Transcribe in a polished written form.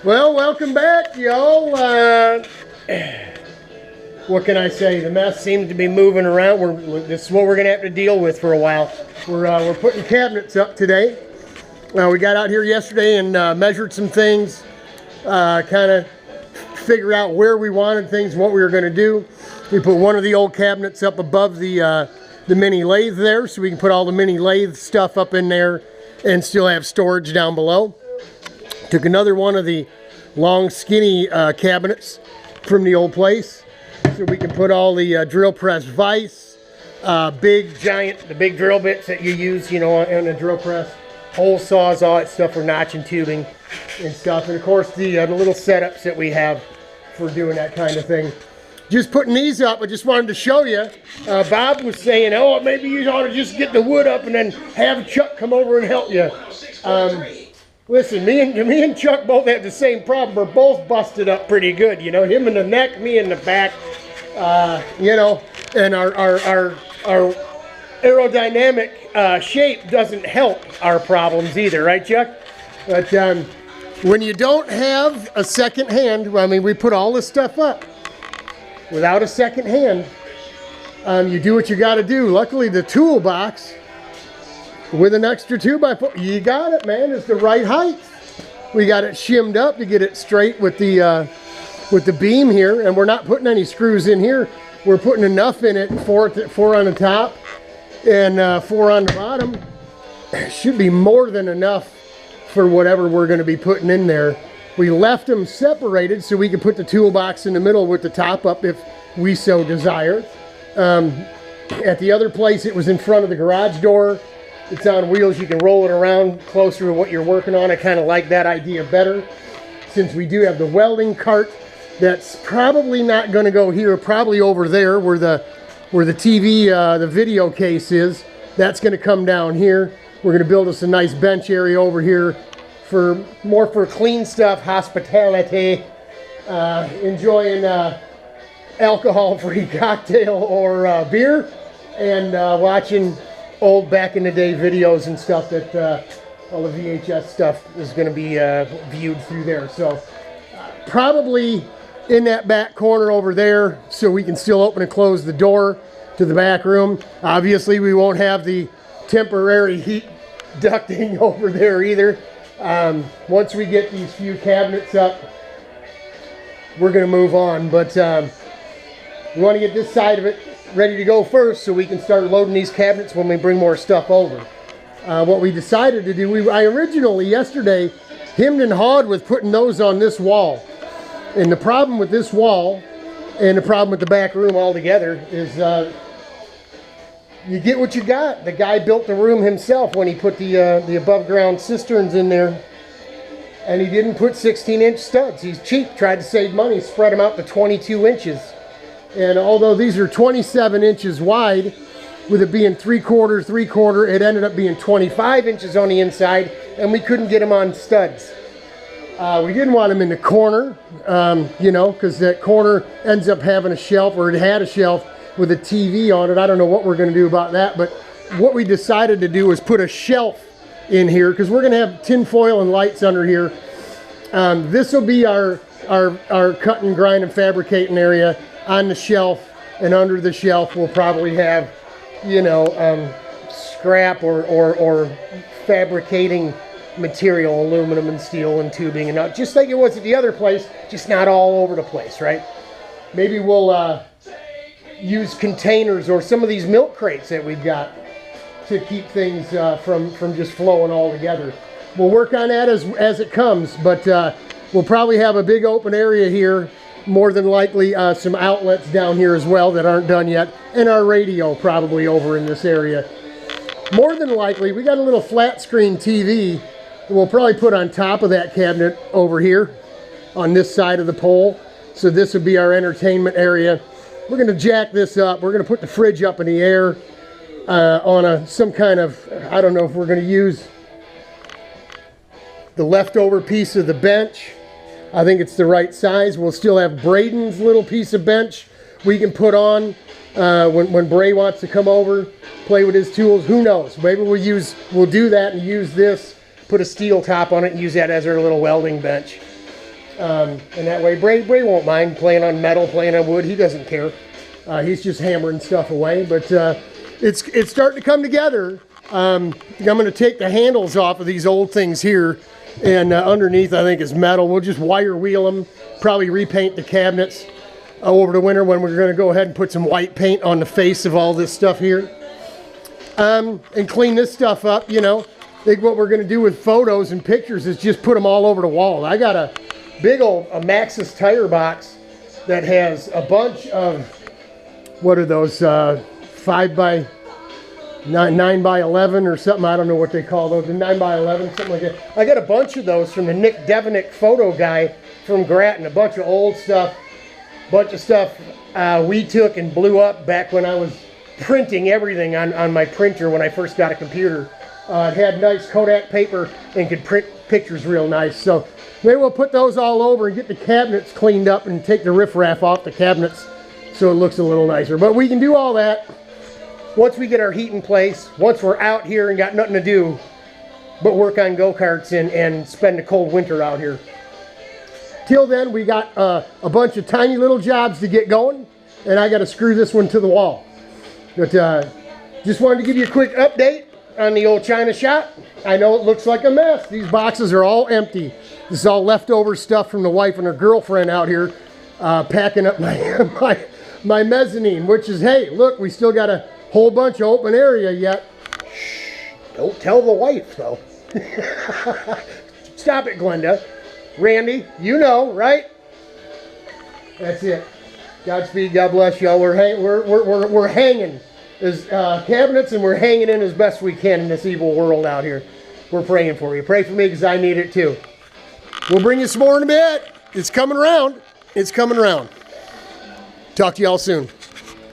Well, welcome back, y'all. What can I say? The mess seems to be moving around. This is what we're going to have to deal with for a while. We're putting cabinets up today. We got out here yesterday and measured some things, kind of figure out where we wanted things, what we were going to do. We put one of the old cabinets up above the mini lathe there, so we can put all the mini lathe stuff up in there and still have storage down below. Took another one of the long skinny cabinets from the old place, so we can put all the drill press vise, the big drill bits that you use, you know, on a drill press, hole saws, all that stuff for notching tubing and stuff, and of course the little setups that we have for doing that kind of thing. Just putting these up, I just wanted to show you. Bob was saying, oh, maybe you ought to just get the wood up and then have Chuck come over and help you. Listen, me and Chuck both have the same problem. We're both busted up pretty good, you know. Him in the neck, me in the back, you know. And our aerodynamic shape doesn't help our problems either, right, Chuck? But when you don't have a second hand, I mean, we put all this stuff up without a second hand. You do what you got to do. Luckily, the toolbox with an extra 2x4, you got it, man. It's the right height. We got it shimmed up to get it straight with the beam here, and we're not putting any screws in here. We're putting enough in it, four on the top and 4 on the bottom. Should be more than enough for whatever we're going to be putting in there. We left them separated so we could put the toolbox in the middle with the top up if we so desire. At the other place, it was in front of the garage door. It's on wheels. You can roll it around closer to what you're working on. I kind of like that idea better, since we do have the welding cart that's probably not going to go here, probably over there where the TV, the video case is. That's going to come down here. We're going to build us a nice bench area over here for more for clean stuff, hospitality, enjoying alcohol-free cocktail or beer, and watching old back in the day videos and stuff that all the VHS stuff is going to be viewed through there. So probably in that back corner over there, so we can still open and close the door to the back room. Obviously we won't have the temporary heat ducting over there either. Once we get these few cabinets up, we're going to move on, but we want to get this side of it ready to go first so we can start loading these cabinets when we bring more stuff over. What we decided to do, I originally yesterday hemmed and hawed with putting those on this wall, and the problem with this wall and the problem with the back room altogether is you get what you got. The guy built the room himself when he put the above ground cisterns in there, and he didn't put 16-inch studs. He's cheap, tried to save money, spread them out to 22 inches. And although these are 27 inches wide, with it being 3/4, it ended up being 25 inches on the inside, and we couldn't get them on studs. We didn't want them in the corner, you know, because that corner ends up having a shelf, or it had a shelf with a TV on it. I don't know what we're going to do about that, but what we decided to do was put a shelf in here, because we're going to have tin foil and lights under here. This will be our cut and grind and fabricating area. On the shelf, and under the shelf we'll probably have, you know, scrap or fabricating material, aluminum and steel and tubing, and not just like it was at the other place, just not all over the place, right? Maybe we'll use containers or some of these milk crates that we've got to keep things from just flowing all together. We'll work on that as it comes, but we'll probably have a big open area here. More than likely some outlets down here as well that aren't done yet, and our radio probably over in this area. More than likely, we got a little flat screen TV that we'll probably put on top of that cabinet over here on this side of the pole. So this would be our entertainment area. We're going to jack this up. We're going to put the fridge up in the air on some kind of, I don't know if we're going to use the leftover piece of the bench. I think it's the right size. We'll still have Braden's little piece of bench we can put on when Bray wants to come over, play with his tools. Who knows? Maybe we'll do that and use this, put a steel top on it and use that as our little welding bench. And that way Bray won't mind playing on metal, playing on wood. He doesn't care. He's just hammering stuff away. But it's starting to come together. I'm going to take the handles off of these old things here. And underneath, I think, is metal. We'll just wire wheel them. Probably repaint the cabinets over the winter when we're going to go ahead and put some white paint on the face of all this stuff here. And clean this stuff up, you know. I think what we're going to do with photos and pictures is just put them all over the wall. I got a big old Maxxis tire box that has a bunch of, what are those, 9 by 11 or something. I don't know what they call those, the 9 by 11, something like that. I got a bunch of those from the Nick Devenick photo guy from Grattan. A bunch of old stuff, bunch of stuff we took and blew up back when I was printing everything on my printer when I first got a computer. It had nice Kodak paper and could print pictures real nice. So maybe we'll put those all over and get the cabinets cleaned up and take the riffraff off the cabinets so it looks a little nicer. But we can do all that once we get our heat in place, once we're out here and got nothing to do but work on go-karts and spend a cold winter out here. Till then, we got a bunch of tiny little jobs to get going, and I got to screw this one to the wall. But just wanted to give you a quick update on the old China shop. I know it looks like a mess. These boxes are all empty. This is all leftover stuff from the wife and her girlfriend out here packing up my mezzanine, which is, hey, look, we still got a whole bunch of open area yet. Shh, don't tell the wife, though. Stop it, Glenda. Randy, you know, right? That's it. Godspeed, God bless y'all. We're hanging as cabinets, and we're hanging in as best we can in this evil world out here. We're praying for you. Pray for me because I need it too. We'll bring you some more in a bit. It's coming around. It's coming around. Talk to y'all soon.